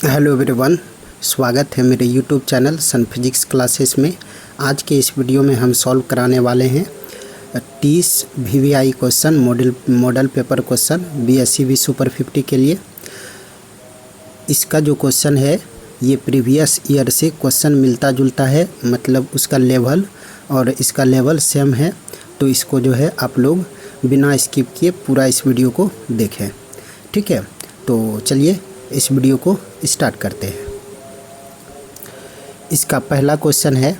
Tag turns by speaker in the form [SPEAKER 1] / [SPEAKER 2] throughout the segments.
[SPEAKER 1] Hello everyone, स्वागत है मेरे यूट्यूब चैनल सन फिजिक्स क्लासेस में। आज के इस वीडियो में हम सॉल्व कराने वाले हैं 30 VVI question model paper question BSc super 50 के लिए। इसका जो क्वेश्चन है ये प्रीवियस ईयर से क्वेश्चन मिलता जुलता है, मतलब उसका लेवल और इसका लेवल सेम है। तो इसको जो है आप लोग बिना स्किप किए पूरा इस वीडियो को देखें, ठीक है। तो चलिए इस वीडियो को स्टार्ट करते हैं। इसका पहला क्वेश्चन है,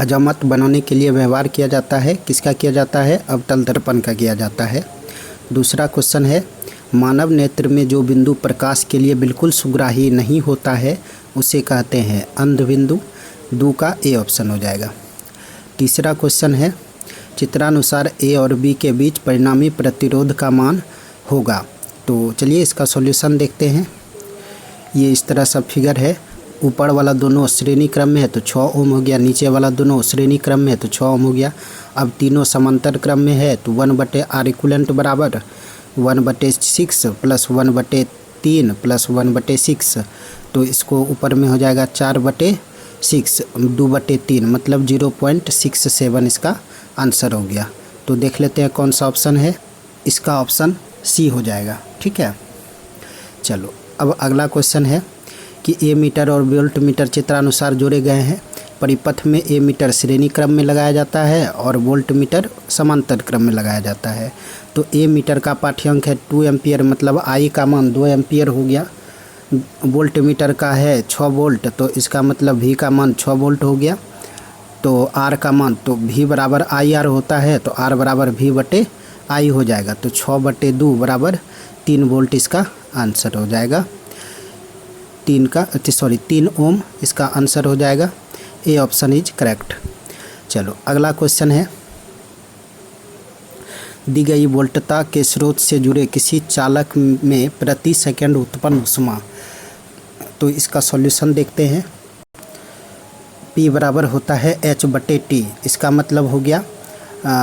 [SPEAKER 1] हजामत बनाने के लिए व्यवहार किया जाता है, किसका किया जाता है? अवतल दर्पण का किया जाता है। दूसरा क्वेश्चन है, मानव नेत्र में जो बिंदु प्रकाश के लिए बिल्कुल सुग्राही नहीं होता है उसे कहते हैं अंध बिंदु। दो का ए ऑप्शन हो जाएगा। तीसरा क्वेश्चन है, चित्रानुसार ए और बी के बीच परिणामी प्रतिरोध का मान होगा। तो चलिए इसका सॉल्यूशन देखते हैं। ये इस तरह सा फिगर है, ऊपर वाला दोनों श्रेणी क्रम में है तो 6 ओम हो गया, नीचे वाला दोनों श्रेणी क्रम में है तो 6 ओम हो गया। अब तीनों समांतर क्रम में है तो 1/R इक्वलेंट बराबर 1/6 प्लस 1/3 प्लस 1/6। तो इसको ऊपर में हो जाएगा 4/6 2/3, मतलब 0.67 इसका आंसर हो गया। तो देख लेते हैं कौन सा ऑप्शन है। इसका ऑप्शन सी हो जाएगा, ठीक है। चलो अब अगला क्वेश्चन है कि ए मीटर और वोल्ट मीटर चित्रानुसार जोड़े गए हैं। परिपथ में ए मीटर श्रेणी क्रम में लगाया जाता है और वोल्ट मीटर समांतर क्रम में लगाया जाता है। तो ए मीटर का पाठ्यांक है 2 एम्पियर, मतलब आई का मान 2 एम्पियर हो गया। वोल्ट मीटर का है 6 वोल्ट, तो इसका मतलब वी का मान 6 वोल्ट हो गया। तो आर का मान, तो वी बराबर IR होता है, तो आर बराबर V/I हो जाएगा। तो 6/2 बराबर 3 वोल्ट इसका आंसर हो जाएगा। 3 ओम इसका आंसर हो जाएगा। A option is correct. चलो अगला क्वेश्चन है, दी गई वोल्टता के स्रोत से जुड़े किसी चालक में प्रति सेकंड उत्पन्न ऊष्मा। तो इसका सॉल्यूशन देखते हैं। P बराबर होता है H/T। इसका मतलब हो गया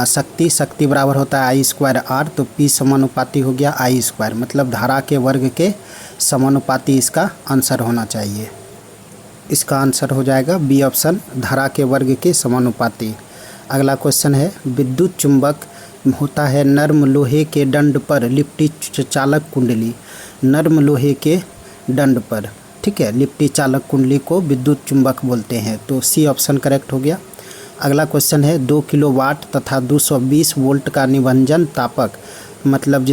[SPEAKER 1] शक्ति बराबर होता है I²R, तो P समानुपाती हो गया I², मतलब धारा के वर्ग के समानुपाती इसका आंसर होना चाहिए। इसका आंसर हो जाएगा बी ऑप्शन, धारा के वर्ग के समानुपाती। अगला क्वेश्चन है, विद्युत चुंबक होता है नर्म लोहे के दंड पर लिपटी चालक कुंडली। नर्म लोहे के दंड पर, ठीक है, लिपटी चालक कुंडली को विद्युत चुंबक बोलते हैं। तो सी ऑप्शन करेक्ट हो गया। अगला क्वेश्चन है, 2 किलोवाट तथा 220 वोल्ट का निभंजन तापक, मतलब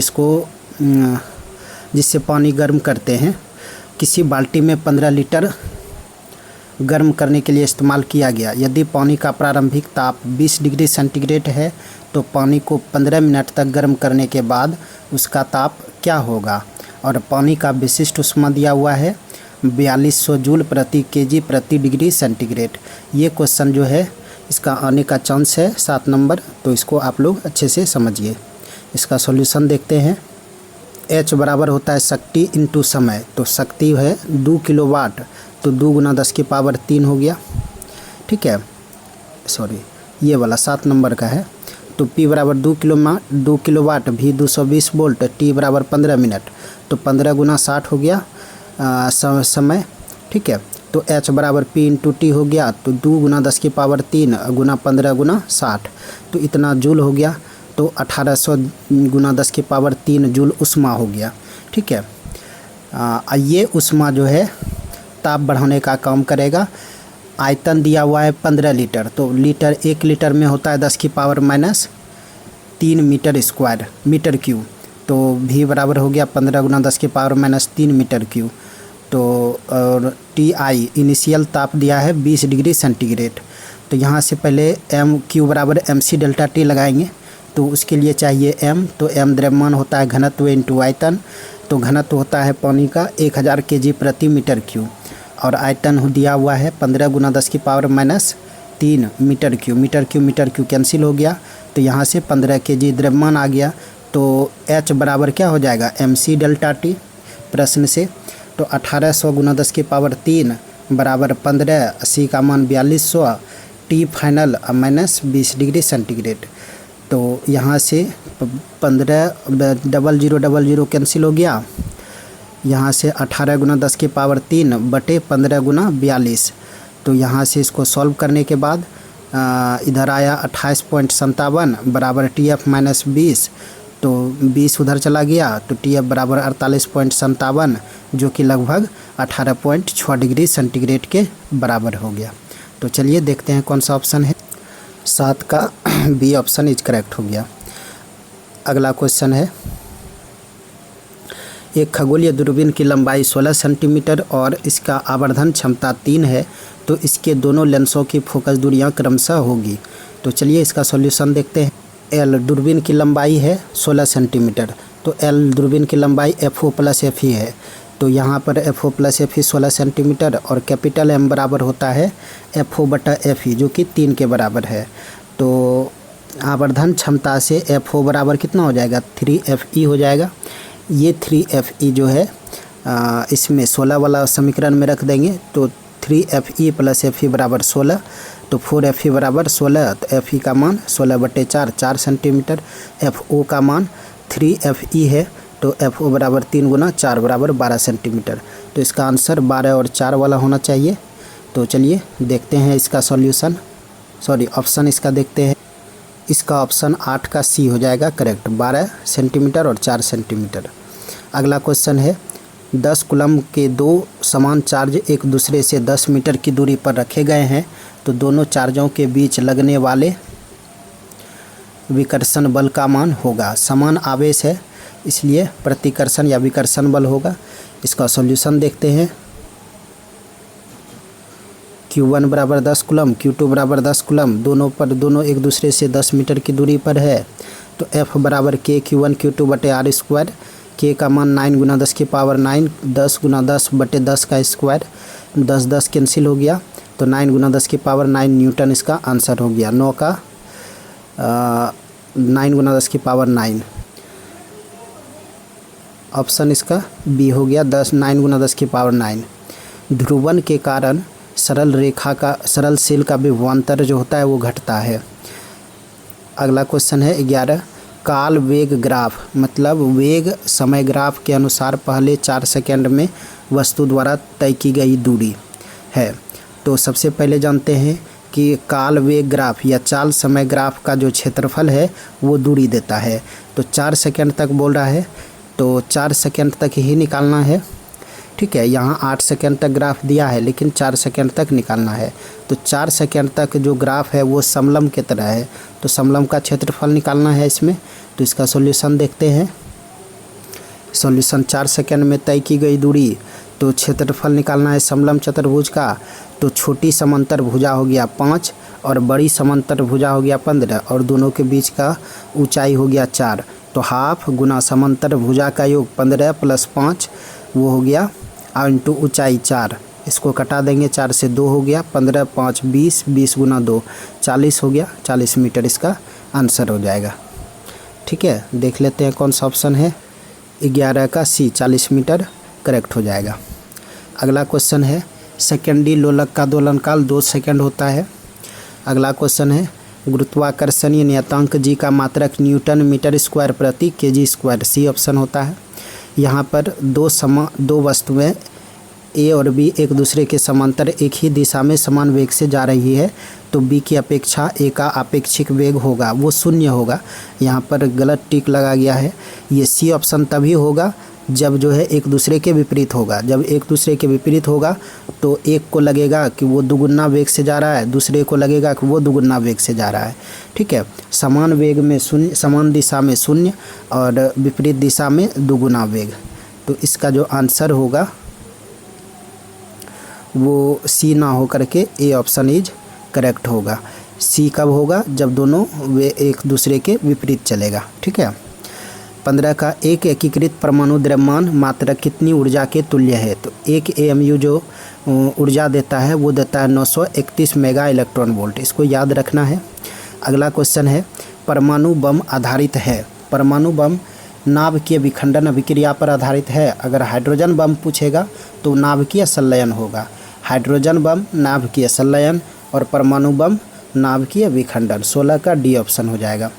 [SPEAKER 1] जिससे पानी गर्म करते हैं, किसी बाल्टी में 15 लीटर गर्म करने के लिए इस्तेमाल किया गया। यदि पानी का प्रारंभिक ताप 20 डिग्री सेंटीग्रेड है तो पानी को 15 मिनट तक गर्म करने के बाद उसका ताप क्या होगा? और पानी का विशिष्ट ऊष्मा दिया हुआ है 4200 जूल प्रति केजी प्रति डिग्री सेंटीग्रेड। ये क्वेश्चन जो है इसका आने का चांस है 7 नंबर, तो इसको आप लोग अच्छे से समझिए। इसका सॉल्यूशन देखते हैं। H बराबर होता है शक्ति इंटू समय, तो शक्ति है 2 किलोवाट, तो 2 × 10⁻³ हो गया, ठीक है। सॉरी, ये वाला 7 नंबर का है। तो P बराबर 2 किलोवाट, V 220 वोल्ट, T बराबर 15 मिनट, तो 15 × 60 हो गया समय, ठीक है। तो H बराबर P × T हो गया, तो 2 × 10⁻³ × 15 × 60, तो इतना जूल हो गया। तो 1800 × 10⁻³ जूल ऊष्मा हो गया, ठीक है। ये ऊष्मा जो है ताप बढ़ाने का काम करेगा। आयतन दिया हुआ है 15 लीटर, तो 1 लीटर में होता है 10⁻³ मीटर क्यूब। तो V बराबर हो गया 15 × 10⁻³ मीटर क्यूब। तो और TI इनिशियल ताप दिया है 20 डिग्री सेंटीग्रेड। तो यहाँ से पहले MQ बराबर MC∆T लगाएंगे, तो उसके लिए चाहिए M, तो M द्रव्यमान होता है घनत्व इंटू आयतन, तो घनत्व होता है पानी का 1000 kg प्रति मीटर क्यूब, और आयतन दिया हुआ है 15 × 10⁻³ मीटर क्यूब कैंसिल हो गया। तो यहाँ से 15 kg द्रव्यमान आ गया। तो H बराबर क्या हो जाएगा MC∆T प्रश्न से। तो 1800 × 10⁻³ बराबर 15, 80 का मान 4200, T फाइनल -20 डिग्री सेंटीग्रेड। तो यहाँ से 15 कैंसिल हो गया। यहाँ से 18 गुना 10 की पावर 3 बटे 15 गुना 42। तो यहाँ से इसको सॉल्व करने के बाद इधर आया 28.57 बराबर TF माइनस 20। तो 20 उधर चला गया तो TF बराबर 48.57 जो कि लगभग 18.6 डिग्री सेंटीग्रेड के बराबर हो गया। तो चलिए देखते हैं कौन सा ऑप्शन है। 7 का बी ऑप्शन इज करेक्ट हो गया। अगला क्वेश्चन है, एक खगोलीय दूरबीन की लंबाई 16 सेंटीमीटर और इसका आवर्धन क्षमता 3 है, तो इसके दोनों लेंसों की फोकस दूरियां क्रमशः होगी। तो चलिए इसका सॉल्यूशन देखते हैं। एल दूरबीन की लंबाई है 16 सेंटीमीटर, तो एल दूरबीन की लंबाई FO प्लस FE है। तो यहाँ पर FO प्लस FE 16 सेंटीमीटर और कैपिटल M बराबर होता है FO बटा FE जो कि 3 के बराबर है। तो आवर्धन क्षमता से FO बराबर कितना हो जाएगा, 3FE हो जाएगा। ये 3FE जो है इसमें 16 वाला समीकरण में रख देंगे तो 3FE प्लस FE बराबर 16, तो 4FE बराबर 16। तो FE का मान 16/4 4 सेंटीमीटर। FO का मान 3FE है, तो FO बराबर 3 गुना 4 बराबर 12 सेंटीमीटर। तो इसका आंसर 12 और 4 वाला होना चाहिए। तो चलिए देखते हैं इसका सॉल्यूशन, ऑप्शन इसका देखते हैं। इसका ऑप्शन 8 का सी हो जाएगा करेक्ट, 12 सेंटीमीटर और 4 सेंटीमीटर। अगला क्वेश्चन है, 10 कूलम के दो समान चार्ज एक दूसरे से 10 मीटर की दूरी पर रखे गए हैं, तो दोनों चार्जों के बीच लगने वाले विकर्षण बल का मान होगा। समान आवेश है इसलिए प्रतिकर्षण या विकर्षण बल होगा। इसका सॉल्यूशन देखते हैं। Q1 बराबर 10 कूलम, Q2 बराबर 10 कूलम, दोनों एक दूसरे से 10 मीटर की दूरी पर है, तो F बराबर K Q1 Q2 बटे R स्क्वायर। K का मान 9 गुना 10 की पावर 9, 10 गुना 10 बटे 10 का स्क्वायर, 10 कैंसिल हो गया, तो 9 गुना 10 की पावर 9 न्यूटन इसका आंसर हो गया। 9 का 9 गुना 10 की पावर 9, ऑप्शन इसका बी हो गया। 9 गुना 10 की पावर 9। ध्रुवन के कारण सरल सेल का विभवांतर जो होता है वो घटता है। अगला क्वेश्चन है 11, काल वेग ग्राफ मतलब वेग समय ग्राफ के अनुसार पहले 4 सेकंड में वस्तु द्वारा तय की गई दूरी है। तो सबसे पहले जानते हैं कि काल वेग ग्राफ या चाल समय ग्राफ का जो क्षेत्रफल है वो दूरी देता है। तो 4 सेकंड तक बोल रहा है, तो 4 सेकंड तक ही निकालना है। ठीक है, यहाँ 8 सेकंड तक ग्राफ दिया है लेकिन 4 सेकंड तक निकालना है। तो 4 सेकंड तक जो ग्राफ है वो समलंब की तरह है, तो समलंब का क्षेत्रफल निकालना है इसमें। तो इसका सॉल्यूशन देखते हैं। सॉल्यूशन 4 सेकंड में तय की गई दूरी, तो क्षेत्रफल निकालना है समलंब चतुर्भुज का। तो छोटी समांतर भुजा हो गया 5 और बड़ी समांतर भुजा हो गया 15 और दोनों के बीच का ऊंचाई हो गया 4। तो हाफ गुना समांतर भुजा का योग 15 प्लस 5 वो हो गया और इंटू ऊंचाई 4, इसको कटा देंगे, 4 से 2 हो गया, 15 5 20, 20 गुना 2 40 हो गया, 40 मीटर इसका आंसर हो जाएगा। ठीक है, देख लेते हैं कौन सा ऑप्शन है। 11 का सी 40 मीटर करेक्ट हो जाएगा। अगला क्वेश्चन है, सेकेंडी लोलक का दोलनकाल 2 सेकंड होता है। अगला क्वेश्चन है, गुरुत्वाकर्षणीय नियतांक जी का मात्रक न्यूटन मीटर स्क्वायर प्रति केजी स्क्वायर, सी ऑप्शन होता है। यहाँ पर दो वस्तुएं ए और बी एक दूसरे के समांतर एक ही दिशा में समान वेग से जा रही है, तो बी की अपेक्षा ए का आपेक्षिक वेग होगा वो 0 होगा। यहाँ पर गलत टिक लगा गया है। ये सी ऑप्शन तभी होगा जब जो है एक दूसरे के विपरीत होगा। जब एक दूसरे के विपरीत होगा तो एक को लगेगा कि वो दुगुना वेग से जा रहा है, दूसरे को लगेगा कि वो दुगुना वेग से जा रहा है। ठीक है, समान वेग में 0, समान दिशा में 0 और विपरीत दिशा में दुगुना वेग। तो इसका जो आंसर होगा वो सी ना हो करके ए ऑप्शन इज करेक्ट होगा। सी कब होगा, जब दोनों वे एक दूसरे के विपरीत चलेगा। ठीक है, 15 का एक एकीकृत परमाणु द्रव्यमान मात्रक कितनी ऊर्जा के तुल्य है। तो एक AMU जो ऊर्जा देता है वो देता है 931 मेगा इलेक्ट्रॉन वोल्ट, इसको याद रखना है। अगला क्वेश्चन है, परमाणु बम आधारित है। परमाणु बम नाभिकीय विखंडन अभिक्रिया पर आधारित है। अगर हाइड्रोजन बम पूछेगा तो नाभिकीय संलयन होगा। हाइड्रोजन बम नाभिकीय संलयन और परमाणु बम नाभिकीय विखंडन, 16 का डी ऑप्शन हो जाएगा।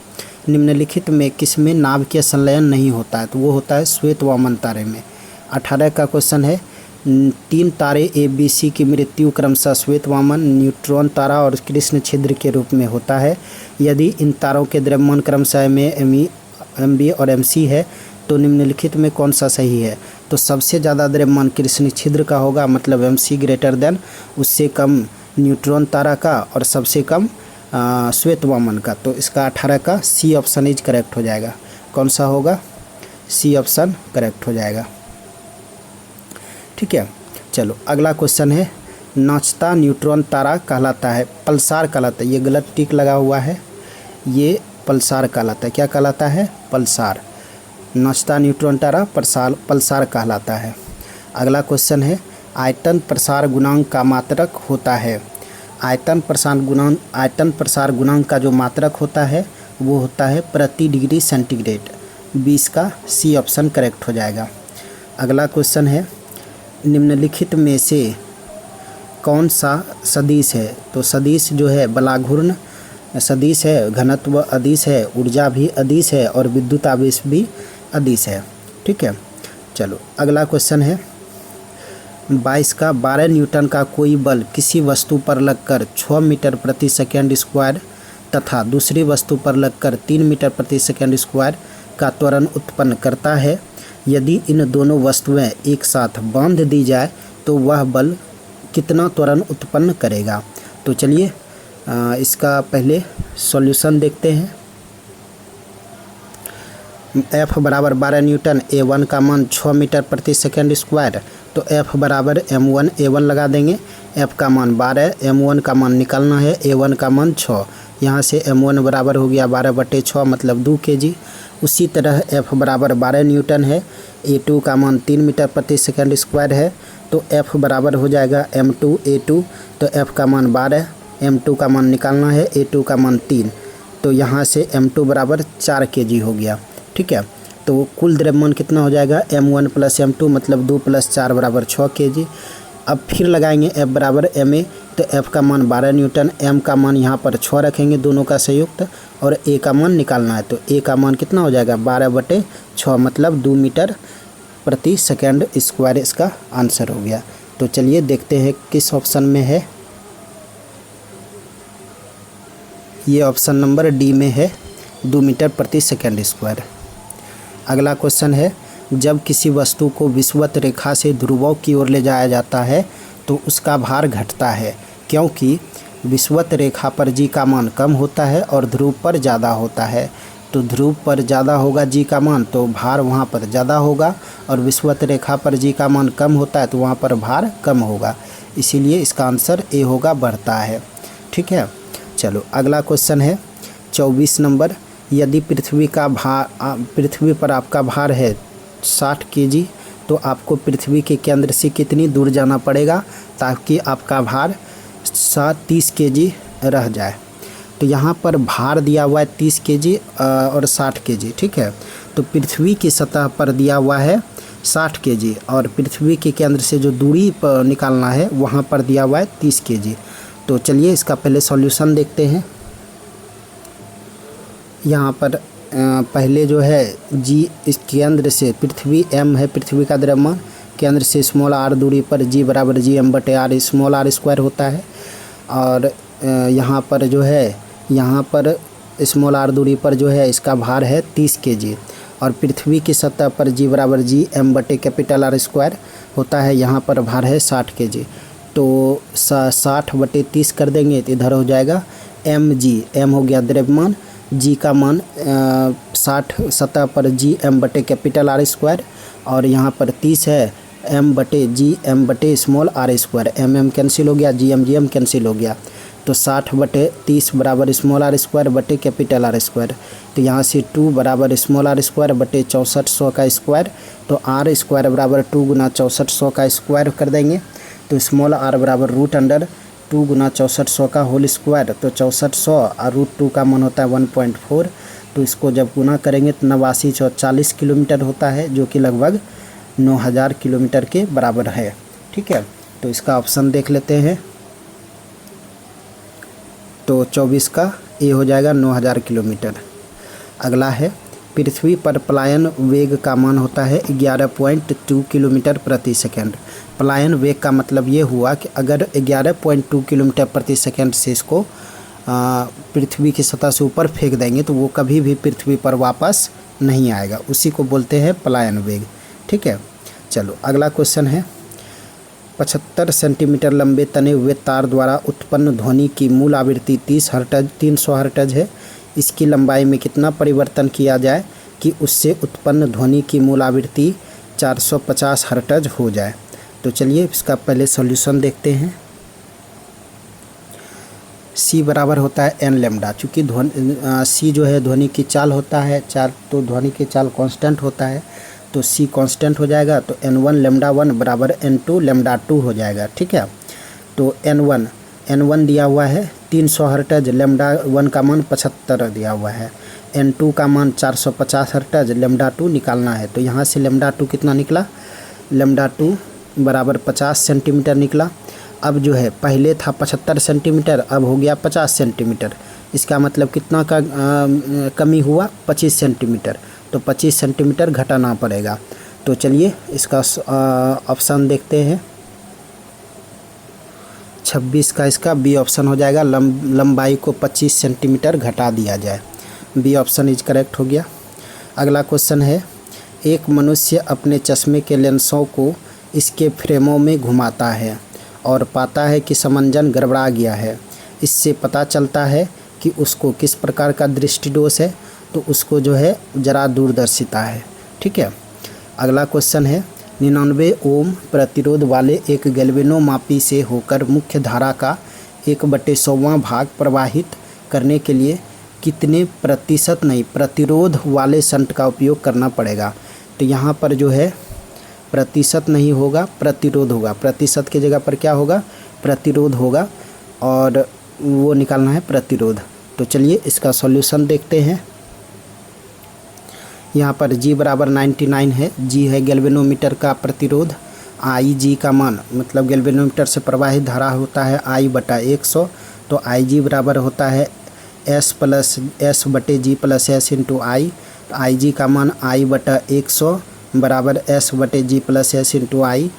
[SPEAKER 1] निम्नलिखित में किसमें नाभिकीय संलयन नहीं होता है? तो वो होता है श्वेत वामन तारे में। 18 का क्वेश्चन है 3 तारे ABC की मृत्यु क्रमशः श्वेत वामन, न्यूट्रॉन तारा और कृष्ण छिद्र के रूप में होता है। यदि इन तारों के द्रव्यमान क्रमशः MA, ME, MB और MC है तो निम्नलिखित में कौन सा सही है? तो सबसे ज़्यादा द्रव्यमान कृष्ण छिद्र का होगा, मतलब MC ग्रेटर देन, उससे कम न्यूट्रॉन तारा का और सबसे कम श्वेत वामन का। तो इसका 18 का C ऑप्शन इज करेक्ट हो जाएगा। कौन सा होगा? C ऑप्शन करेक्ट हो जाएगा। ठीक है, चलो अगला क्वेश्चन है नाचता न्यूट्रॉन तारा कहलाता है? पल्सार कहलाता है। ये गलत टिक लगा हुआ है, ये पल्सार कहलाता है। क्या कहलाता है? पल्सार। नाचता न्यूट्रॉन तारा पल्सार कहलाता है। अगला क्वेश्चन है आयतन प्रसार गुणांक का मात्रक होता है? आयतन प्रसार गुणांक का जो मात्रक होता है वो होता है प्रति डिग्री सेंटीग्रेड। 20 का C ऑप्शन करेक्ट हो जाएगा। अगला क्वेश्चन है निम्नलिखित में से कौन सा सदिश है? तो सदिश जो है बलाघूर्ण सदिश है, घनत्व अदिश है, ऊर्जा भी अदिश है और विद्युत आवेश भी अदिश है। ठीक है, चलो अगला क्वेश्चन है 22 का 12 न्यूटन का कोई बल किसी वस्तु पर लगकर 6 मीटर प्रति सेकंड स्क्वायर तथा दूसरी वस्तु पर लगकर 3 मीटर प्रति सेकंड स्क्वायर का त्वरण उत्पन्न करता है। यदि इन दोनों वस्तुएं एक साथ बांध दी जाए तो वह बल कितना त्वरण उत्पन्न करेगा? तो चलिए इसका पहले सॉल्यूशन देखते हैं। F बराबर 12 न्यूटन, A1 का मान 6 मीटर प्रति सेकंड स्क्वायर, तो F बराबर M1 A1 लगा देंगे। F का मान 12, M1 का मान निकालना है, A1 का मान 6। यहाँ से M1 बराबर हो गया 12/6 मतलब 2 kg। उसी तरह F बराबर 12 न्यूटन है, A2 का मान 3 मीटर प्रति सेकंड स्क्वायर है, तो F बराबर हो जाएगा M2 A2। तो F का मान 12, M2 का मान निकालना है, A2 का मान 3, तो यहाँ से M2 बराबर 4 kg हो गया। ठीक है, तो कुल द्रव्यमान कितना हो जाएगा? M1 + M2 मतलब 2 + 4 बराबर 6 kg। अब फिर लगाएंगे F बराबर MA, तो F का मान 12 न्यूटन, M का मान यहाँ पर 6 रखेंगे दोनों का संयुक्त, और A का मान निकालना है। तो A का मान कितना हो जाएगा? 12/6 मतलब 2 मीटर प्रति सेकंड स्क्वायर इसका आंसर हो गया। तो चलिए देखते हैं किस ऑप्शन में है। ये ऑप्शन नंबर D में है, 2 मीटर प्रति सेकंड स्क्वायर। अगला क्वेश्चन है जब किसी वस्तु को विषुवत रेखा से ध्रुवों की ओर ले जाया जाता है तो उसका भार घटता है, क्योंकि विषुवत रेखा पर G का मान कम होता है और ध्रुव पर ज़्यादा होता है। तो ध्रुव पर ज़्यादा होगा G का मान तो भार वहाँ पर ज़्यादा होगा, और विषुवत रेखा पर G का मान कम होता है तो वहाँ पर भार कम होगा। इसीलिए इसका आंसर A होगा, बढ़ता है। ठीक है, चलो अगला क्वेश्चन है 24 नंबर। यदि पृथ्वी पर आपका भार है 60 kg तो आपको पृथ्वी के केंद्र से कितनी दूर जाना पड़ेगा ताकि आपका भार 30 kg रह जाए? तो यहाँ पर भार दिया हुआ है 30 kg और 60 kg। ठीक है, तो पृथ्वी की सतह पर दिया हुआ है 60 kg और पृथ्वी के केंद्र से जो दूरी पर निकालना है वहाँ पर दिया हुआ है 30 kg। तो चलिए इसका पहले सॉल्यूशन देखते हैं। यहाँ पर पहले जो है G इस केंद्र से पृथ्वी M है, पृथ्वी का द्रव्यमान, केंद्र से स्मॉल r दूरी पर G बराबर Gm/r स्मॉल r स्क्वायर होता है। और यहाँ पर जो है यहाँ पर स्मॉल r दूरी पर जो है इसका भार है 30 kg, और पृथ्वी की सतह पर G बराबर Gm/R स्क्वायर होता है। यहाँ पर भार है 60 kg, तो 60/30 कर देंगे तो इधर हो जाएगा mg। m हो गया द्रव्यमान, G का मान 60 सतह पर Gm/R स्क्वायर, और यहाँ पर 30 है m/Gm/ small r square. mm cancel हो गया, Gm कैंसिल हो गया, तो 60/30 बराबर स्मॉल r स्क्वायर बटे कैपिटल R स्क्वायर। तो यहाँ से 2 बराबर स्मॉल r स्क्वायर बटे 6400 का स्क्वायर, तो r स्क्वायर बराबर 2 गुना 6400 का स्क्वायर कर देंगे। तो स्मॉल r बराबर √2 गुना 6400 का होल स्क्वायर, तो 6400 और √2 का मान होता है 1.4। तो इसको जब गुना करेंगे तो 8940 किलोमीटर होता है, जो कि लगभग 9000 किलोमीटर के बराबर है। ठीक है, तो इसका ऑप्शन देख लेते हैं। तो 24 का ए हो जाएगा 9000 किलोमीटर। अगला है पृथ्वी पर पलायन वेग का मान होता है 11.2 किलोमीटर प्रति सेकंड। पलायन वेग का मतलब ये हुआ कि अगर 11.2 किलोमीटर प्रति सेकंड से इसको पृथ्वी की सतह से ऊपर फेंक देंगे तो वो कभी भी पृथ्वी पर वापस नहीं आएगा, उसी को बोलते हैं पलायन वेग। ठीक है, चलो अगला क्वेश्चन है 75 सेंटीमीटर लंबे तने हुए तार द्वारा उत्पन्न ध्वनि की मूल आवृत्ति 300 हर्ट्ज है। इसकी लंबाई में कितना परिवर्तन किया जाए कि उससे उत्पन्न ध्वनि की मूल आवृत्ति 450 हर्ट्ज हो जाए। तो चलिए इसका पहले सॉल्यूशन देखते हैं। सी बराबर होता है एन लेमडा, चूँकि सी जो है ध्वनि की चाल होता है, तो ध्वनि की चाल कांस्टेंट होता है, तो सी कांस्टेंट हो जाएगा। तो n1 लेमडा 1 बराबर n2 लेमडा 2 हो जाएगा। ठीक है, तो n1 दिया हुआ है 300 हर्ट्ज, लेमडा 1 का मान 75 दिया हुआ है, n2 का मान 450 हर्ट्ज, लेमडा 2 निकालना है। तो यहाँ से लेमडा 2 कितना निकला, लेमडा 2 बराबर 50 सेंटीमीटर निकला। अब जो है पहले था 75 सेंटीमीटर, अब हो गया 50 सेंटीमीटर। इसका मतलब कितना का कमी हुआ, 25 सेंटीमीटर। तो 25 सेंटीमीटर घटाना पड़ेगा। तो चलिए इसका ऑप्शन देखते हैं। 26 का इसका बी ऑप्शन हो जाएगा, लंबाई को 25 सेंटीमीटर घटा दिया जाए। बी ऑप्शन इज करेक्ट हो गया। अगला क्वेश्चन है एक मनुष्य अपने चश्मे के लेंसों को इसके फ्रेमों में घुमाता है और पाता है कि समंजन गड़बड़ा गया है। इससे पता चलता है कि उसको किस प्रकार का दृष्टि दोष है, तो उसको जो है जरा दूरदर्शिता है। ठीक है, अगला क्वेश्चन है 99 ओम प्रतिरोध वाले एक गैल्वेनोमापी से होकर मुख्य धारा का 1/100वां भाग प्रवाहित करने के लिए कितने प्रतिरोध वाले शंट का उपयोग करना पड़ेगा। तो यहाँ पर जो है प्रतिशत नहीं होगा, प्रतिरोध होगा। प्रतिशत की जगह पर क्या होगा, प्रतिरोध होगा, और वो निकालना है प्रतिरोध। तो चलिए इसका सॉल्यूशन देखते हैं। यहाँ पर G बराबर 99 है। G है गैल्वेनोमीटर का प्रतिरोध, IG का मान मतलब गैल्वेनोमीटर से प्रवाहित धारा होता है I/100। तो IG बराबर होता है S/G + S × I। तो IG का मान I/100 बराबर S/G + S ×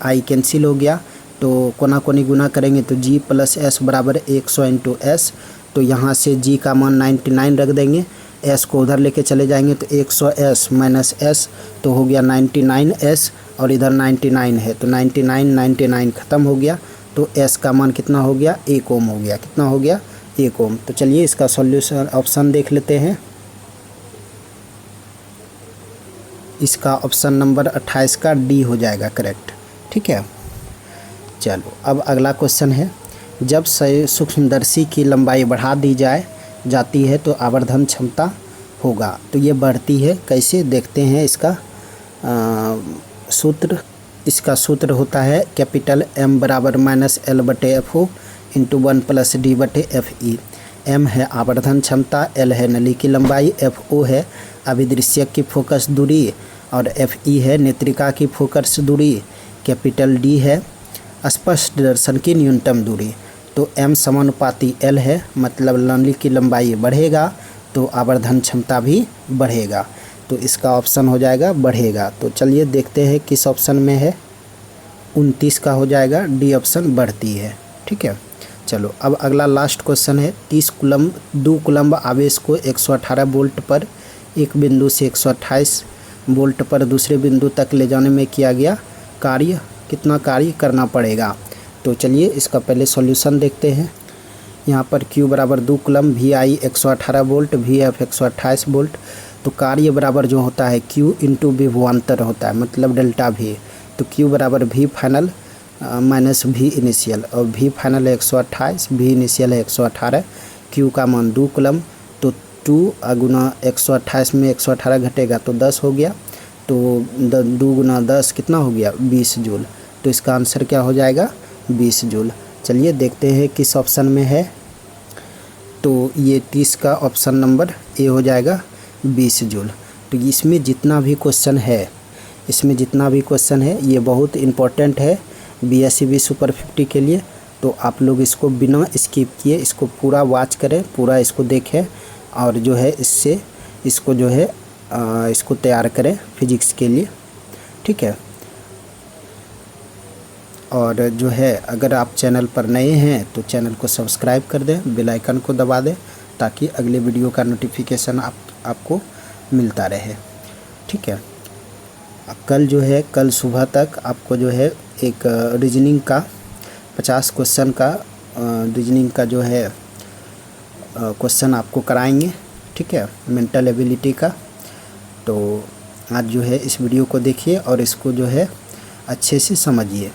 [SPEAKER 1] I कैंसिल हो गया। तो कोना कोनी गुना करेंगे तो G + S बराबर 100 × S। तो यहाँ से G का मान 99 रख देंगे, S को उधर लेके चले जाएंगे तो 100S - S तो हो गया 99S, और इधर 99 है तो 99 ख़त्म हो गया। तो S का मान कितना हो गया, 1 ओम हो गया। कितना हो गया, 1 ओम। तो चलिए इसका सॉल्यूशन ऑप्शन देख लेते हैं। इसका ऑप्शन नंबर 28 का डी हो जाएगा करेक्ट। ठीक है, चलो अब अगला क्वेश्चन है जब सूक्ष्मदर्शी की लंबाई बढ़ा दी जाती है तो आवर्धन क्षमता होगा। तो ये बढ़ती है, कैसे देखते हैं इसका सूत्र। इसका सूत्र होता है कैपिटल M बराबर -L/FO × 1 + D/FE। M है आवर्धन क्षमता, L है नली की लंबाई, FO है अभिदृश्यक की फोकस दूरी, और FE है नेत्रिका की फोकस दूरी, कैपिटल D है स्पष्ट दर्शन की न्यूनतम दूरी। तो M समानुपाती L है, मतलब नली की लंबाई बढ़ेगा तो आवर्धन क्षमता भी बढ़ेगा। तो इसका ऑप्शन हो जाएगा बढ़ेगा। तो चलिए देखते हैं किस ऑप्शन में है, 29 का हो जाएगा, डी ऑप्शन बढ़ती है। ठीक है, चलो अब अगला लास्ट क्वेश्चन है 2 कूलम्ब आवेश को 118 वोल्ट पर एक बिंदु से 128 वोल्ट पर दूसरे बिंदु तक ले जाने में किया गया कार्य, कितना कार्य करना पड़ेगा। तो चलिए इसका पहले सॉल्यूशन देखते हैं। यहाँ पर Q बराबर 2 coulomb, VI 118 volt, VF 128 volt. तो कार्य बराबर जो होता है Q × विभवांतर होता है, मतलब डेल्टा V। तो Q बराबर V final minus V initial, और V फाइनल है 128, V इनिशियल है 118। Q का मान 2 कूलम्ब, तो 2 गुना 128 में 118 घटेगा तो 10 हो गया। तो 2 गुना 10 कितना हो गया, 20 जूल। तो इसका आंसर क्या हो जाएगा, 20 जूल। चलिए देखते हैं किस ऑप्शन में है। तो ये 30 का ऑप्शन नंबर ए हो जाएगा, 20 जूल। तो इसमें जितना भी क्वेश्चन है ये बहुत इम्पोर्टेंट है BSc सुपर 50 के लिए। तो आप लोग इसको बिना स्किप किए इसको पूरा वॉच करें, पूरा इसको देखें, और जो है इससे इसको जो है इसको तैयार करें फिजिक्स के लिए, ठीक है। और जो है अगर आप चैनल पर नए हैं तो चैनल को सब्सक्राइब कर दें, बेल आइकन को दबा दें ताकि अगले वीडियो का नोटिफिकेशन आपको मिलता रहे, ठीक है। कल जो है कल सुबह तक आपको जो है एक रीजनिंग का 50 क्वेश्चन का रीजनिंग का जो है क्वेश्चन आपको कराएंगे, ठीक है, मेंटल एबिलिटी का। तो आज जो है इस वीडियो को देखिए और इसको जो है अच्छे से समझिए।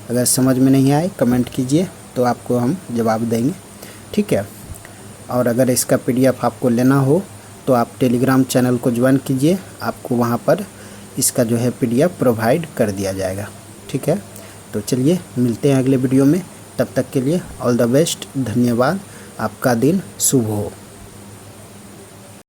[SPEAKER 1] अगर समझ में नहीं आए कमेंट कीजिए तो आपको हम जवाब देंगे, ठीक है। और अगर इसका PDF आपको लेना हो तो आप टेलीग्राम चैनल को ज्वाइन कीजिए, आपको वहाँ पर इसका जो है PDF प्रोवाइड कर दिया जाएगा, ठीक है। तो चलिए मिलते हैं अगले वीडियो में, तब तक के लिए ऑल द बेस्ट, धन्यवाद, आपका दिन शुभ हो।